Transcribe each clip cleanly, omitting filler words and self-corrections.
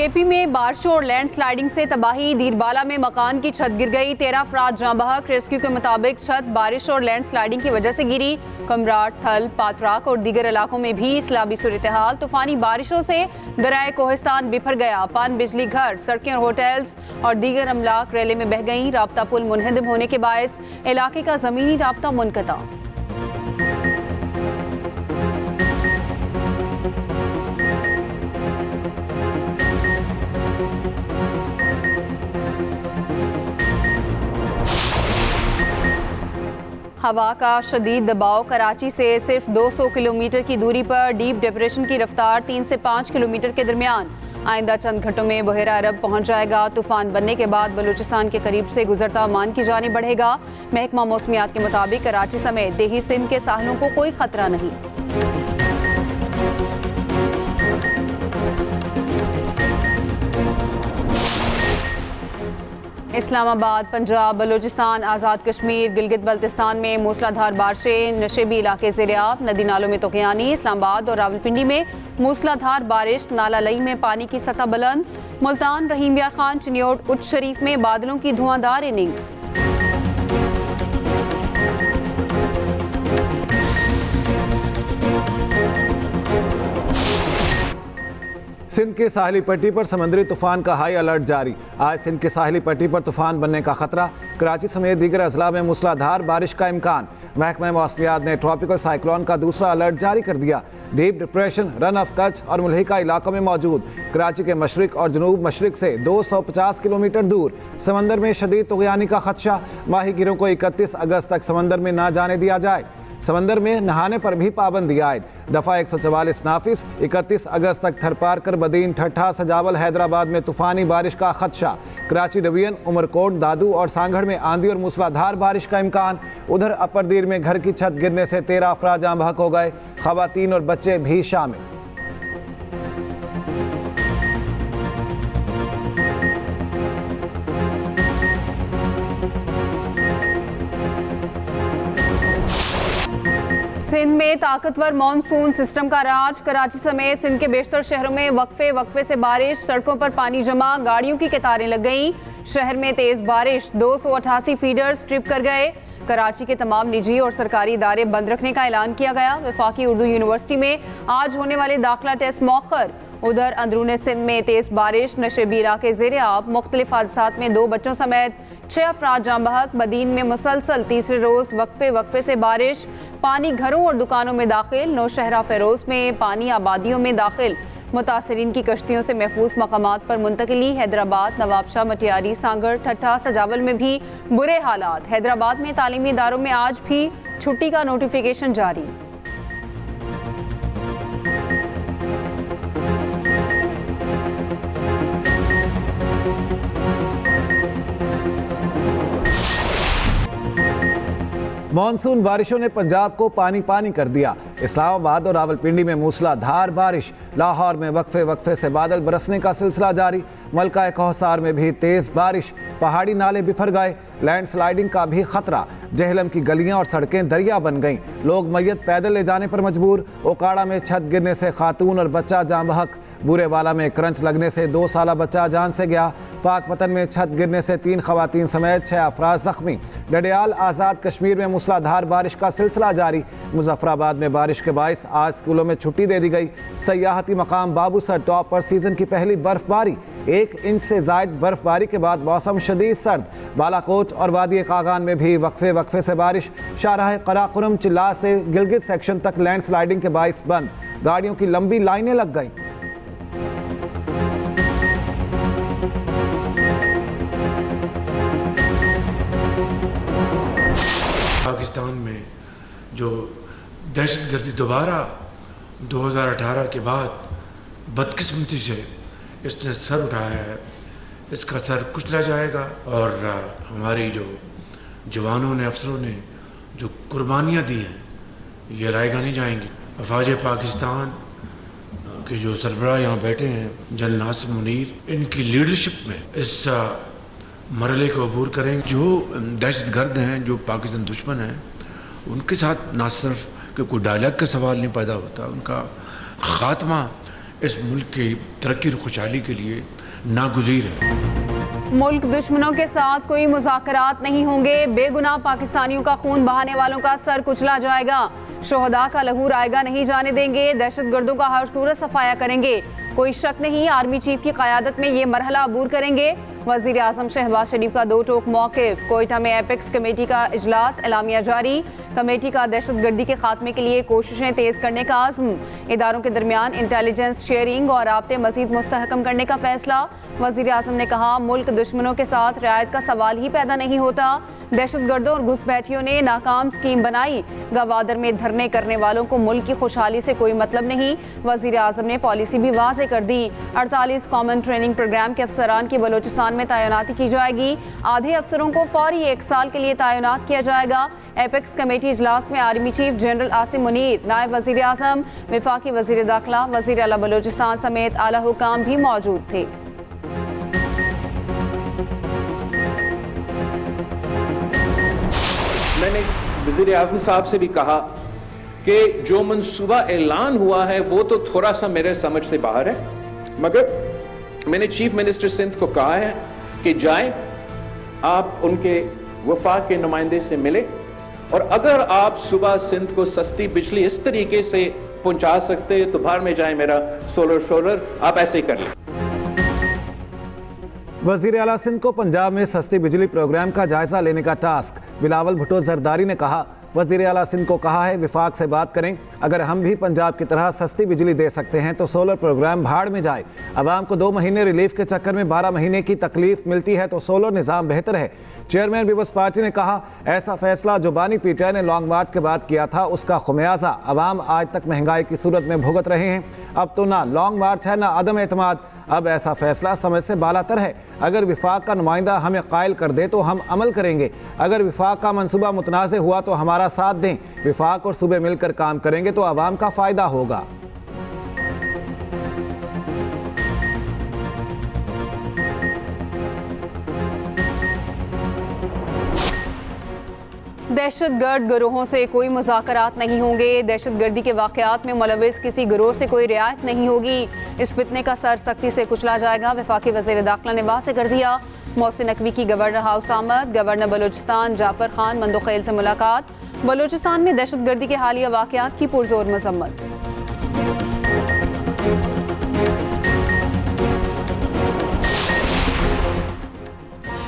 KP में बारिशों और लैंडस्लाइडिंग से तबाही। दीरबाला में मकान की छत गिर गई, 13 अफराद जाँ बहक। रेस्क्यू के मुताबिक छत बारिश और लैंडस्लाइडिंग की वजह से गिरी। कमराट, थल, पातराक और दीगर इलाकों में भी सैलाबी सूरत-ए-हाल। तूफानी बारिशों से दरियाए कोहिस्तान बिफर गया। पान बिजली घर, सड़कें और होटल्स और दीगर अमलाक रेले में बह गईं। राब्ता पुल मुनहदम होने के बायस इलाके का जमीनी राब्ता मुनक़ता। हवा का शदीद दबाव। कराची से सिर्फ 200 किलोमीटर की दूरी पर डीप डिप्रेशन की रफ्तार 3 से 5 किलोमीटर के दरमियान। आइंदा चंद घंटों में बहेरा अरब पहुंच जाएगा। तूफान बनने के बाद बलूचिस्तान के करीब से गुजरता ओमान की जानिब बढ़ेगा। महकमा मौसमियात के मुताबिक कराची समेत देही सिंध के साहलों को कोई खतरा नहीं। इस्लामाबाद, पंजाब, बलूचिस्तान, आज़ाद कश्मीर, गिलगित बल्तिस्तान में मूसलाधार बारिशें। नशेबी इलाके ज़ेर-ए-आब, नदी नालों में तोक़यानी। इस्लामाबाद और रावलपिंडी में मूसलाधार बारिश, नाला लई में पानी की सतह बुलंद। मुल्तान, रहीम यार खान, चिन्योट, उच्च शरीफ में बादलों की धुआंधार इनिंग्स। सिंध की साहली पट्टी पर समुद्री तूफान का हाई अलर्ट जारी। आज सिंध की साहली पट्टी पर तूफान बनने का खतरा। कराची समेत दीगर अजला में मूसलाधार बारिश का इम्कान। महकमा मौसमियात ने ट्रॉपिकल साइक्लोन का दूसरा अलर्ट जारी कर दिया। Deep depression run of Kutch और मुल्हिका इलाकों में मौजूद। कराची के मशरिक और जनूब मशरिक से 250 किलोमीटर दूर समंदर में शदीद तुग़यानी का खदशा। माहीगीरों को 31 अगस्त तक समंदर में ना जाने दिया जाए। समंदर में नहाने पर भी पाबंदी आयद। दफ़ा 144 नाफिस। 31 अगस्त तक थरपारकर, बदीन, ठट्ठा, सजावल, हैदराबाद में तूफ़ानी बारिश का खदशा। कराची डिवीजन, उमरकोट, दादू और सांगढ़ में आंधी और मूसलाधार बारिश का इम्कान। उधर अपर दीर में घर की छत गिरने से 13 अफराद जाँ बहक हो गए, ख़वातीन और बच्चे भी शामिल। सिंध में ताकतवर मानसून सिस्टम का राज। कराची समेत सिंध के बेशतर शहरों में वक्फे से बारिश। सड़कों पर पानी जमा, गाड़ियों की कतारें लग गईं। शहर में तेज बारिश, 288 फीडर्स ट्रिप कर गए। कराची के तमाम निजी और सरकारी इदारे बंद रखने का ऐलान किया गया। वफाकी उर्दू यूनिवर्सिटी में आज होने वाले दाखिला टेस्ट मौखर। उधर अंदरूनी सिंध में तेज बारिश, नशेबी इलाके ज़ेर-ए-आब। मुख्तलिफ हादसात में 2 बच्चों समेत 6 अफराद जाँ बहक। बदीन में मुसलसल तीसरे रोज़ वक्फे से बारिश। पानी घरों और दुकानों में दाखिल। नौशहरा फेरोज में पानी आबादियों में दाखिल। मुतासरीन की कश्तियों से महफूज मकामात पर मुंतकिली। हैदराबाद, नवाबशाह, मटियारी, सांगढ़, ठट्ठा, सजावल में भी बुरे हालात। हैदराबाद में तालीमी इदारों में आज भी छुट्टी का नोटिफिकेशन जारी। मानसून बारिशों ने पंजाब को पानी पानी कर दिया। इस्लामाबाद और रावलपिंडी में मूसलाधार बारिश। लाहौर में वक्फे से बादल बरसने का सिलसिला जारी। मलका कोहसार में भी तेज़ बारिश। पहाड़ी नाले बिफर गए। लैंडस्लाइडिंग का भी खतरा। जहलम की गलियां और सड़कें दरिया बन गईं। लोग मैयत पैदल ले जाने पर मजबूर। ओकाड़ा में छत गिरने से खातून और बच्चा जाँ बहक। बुरेवाला में करंच लगने से 2 साला बच्चा जान से गया। पाकपतन में छत गिरने से 3 खवातीन समेत 6 अफराद जख्मी। डडियाल, आज़ाद कश्मीर में मूसलाधार बारिश का सिलसिला जारी। मुजफ्फराबाद में बारिश के बायस आज स्कूलों में छुट्टी दे दी गई। सयाहती मकाम बाबूसर टॉप पर सीजन की पहली बर्फबारी। 1 इंच से जायद बर्फबारी के बाद मौसम शदीद सर्द। बालाकोट और वादी कागान में भी वक्फे से बारिश। शाहराह कराकुरम, चिल्ला से गिलगित सेक्शन तक लैंडस्लाइडिंग के बायस बंद। गाड़ियों की लंबी लाइनें लग गईं। पाकिस्तान में जो दहशतगर्दी दोबारा 2018 के बाद बदकिस्मती से इसने सर उठाया है, इसका सर कुचला जाएगा। और हमारी जो जवानों ने, अफसरों ने जो कुर्बानियाँ दी हैं, ये रायगा नहीं जाएंगी। अफवाज पाकिस्तान के जो सरबराह यहाँ बैठे हैं, जनरल नासिर मुनीर, इनकी लीडरशिप में इस मरहले को अबूर करेंगे। जो दहशतगर्द हैं, जो पाकिस्तान दुश्मन हैं, उनके साथ ना सिर्फ कि कोई डायलॉग का सवाल नहीं पैदा होता, उनका ख़ात्मा इस मुल्क की तरक्की और खुशहाली के लिए नागुज़ीर है। मुल्क दुश्मनों के साथ कोई मुज़ाकरात नहीं होंगे, बेगुनाह पाकिस्तानियों का खून बहाने वालों का सर कुचला जाएगा, शोहदा का लहू रायगा नहीं जाने देंगे, दहशतगर्दों का हर सूरत सफाया करेंगे, कोई शक नहीं आर्मी चीफ की क़यादत में ये मरहला अबूर करेंगे। वज़ीर आज़म शहबाज शरीफ का दो टोक मौक़िफ़। कोयटा में एपेक्स कमेटी का इजलास, एलामिया जारी, कमेटी का दहशतगर्दी के खात्मे के लिए कोशिशें तेज़ करने का आज़म, इदारों के दरमियान इंटेलिजेंस शेयरिंग और राब्ते मज़ीद मुस्तहकम करने का फैसला। वज़ीर आज़म ने कहा मुल्क दुश्मनों के साथ रियायत का सवाल ही पैदा नहीं होता, दहशतगर्दों और घुसपैठियों ने नाकाम स्कीम बनाई, गवादर में धरने करने वालों को मुल्क की खुशहाली से कोई मतलब नहीं। वज़ीर आज़म ने पॉलिसी भी वाज़े कर दी। 48 कॉमन ट्रेनिंग प्रोग्राम के अफसरान की बलोचिस्तान में तैनाती की जाएगी, आधे अफसरों को फौरी 1 साल के लिए तैनात किया जाएगा। एपेक्स कमेटी इजलास में army chief general Asim Munir, नायब वज़ीर आज़म, वफाकी वज़ीर दाखिला, वज़ीर आला बलोचिस्तान समेत आला हुकाम भी मौजूद थे। मैंने वज़ीर आज़म साहब से भी कहा कि जो मंसूबा ऐलान हुआ है वो तो थोड़ा सा मेरे समझ से बाहर है, मगर मैंने चीफ मिनिस्टर सिंध को कहा है कि जाएं, आप उनके वफाक के नुमाइंदे से मिले, और अगर आप सुबह सिंध को सस्ती बिजली इस तरीके से पहुंचा सकते तो बाहर में जाए मेरा सोलर, आप ऐसे ही कर लें। वज़ीर आला सिंध को पंजाब में सस्ती बिजली प्रोग्राम का जायजा लेने का टास्क। बिलावल भुट्टो जरदारी ने कहा वज़ीर आला सिंध को कहा है विफाक से बात करें, अगर हम भी पंजाब की तरह सस्ती बिजली दे सकते हैं तो सोलर प्रोग्राम भाड़ में जाए। अवाम को 2 महीने रिलीफ के चक्कर में 12 महीने की तकलीफ मिलती है तो सोलर निज़ाम बेहतर है। चेयरमैन पीपल्स पार्टी ने कहा ऐसा फैसला जो बानी पीटीआई ने लॉन्ग मार्च के बाद किया था उसका खुमियाजा अवाम आज तक महंगाई की सूरत में भुगत रहे हैं। अब तो ना लॉन्ग मार्च है ना अदम एतमाद, अब ऐसा फैसला समझ से बालातर है। अगर विफाक का नुमाइंदा हमें कायल कर दे तो हम अमल करेंगे, अगर विफाक का मंसूबा मुतनाज़ हुआ तो हमारा साथ दें, विफाक और सूबे मिलकर काम करेंगे तो आवाम का फ़ायदा होगा। दहशतगर्द गिरोहों से कोई मुज़ाकरात नहीं होंगे, दहशतगर्दी के वाक़यात में मुलविस किसी गिरोह से कोई रियायत नहीं होगी, इस फितने का सर सख्ती से कुचला जाएगा। वफाकी वज़ीर दाखिला ने वाज़ेह कर दिया। मोहसिन नकवी की गवर्नर हाउस आमद, गवर्नर बलोचिस्तान जाफर खान मंदोखेल से मुलाकात, बलोचिस्तान में दहशतगर्दी के हालिया वाक़यात की पुरजोर मज़म्मत।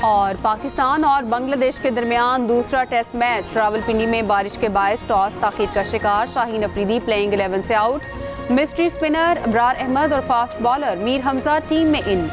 और पाकिस्तान और बांग्लादेश के दरमियान दूसरा टेस्ट मैच, रावलपिंडी में बारिश के बायस टॉस ताख़ीर का शिकार, शाहीन अफरीदी प्लेइंग 11 से out, mystery spinner Abrar Ahmed और fast bowler Mir Hamza team में इन।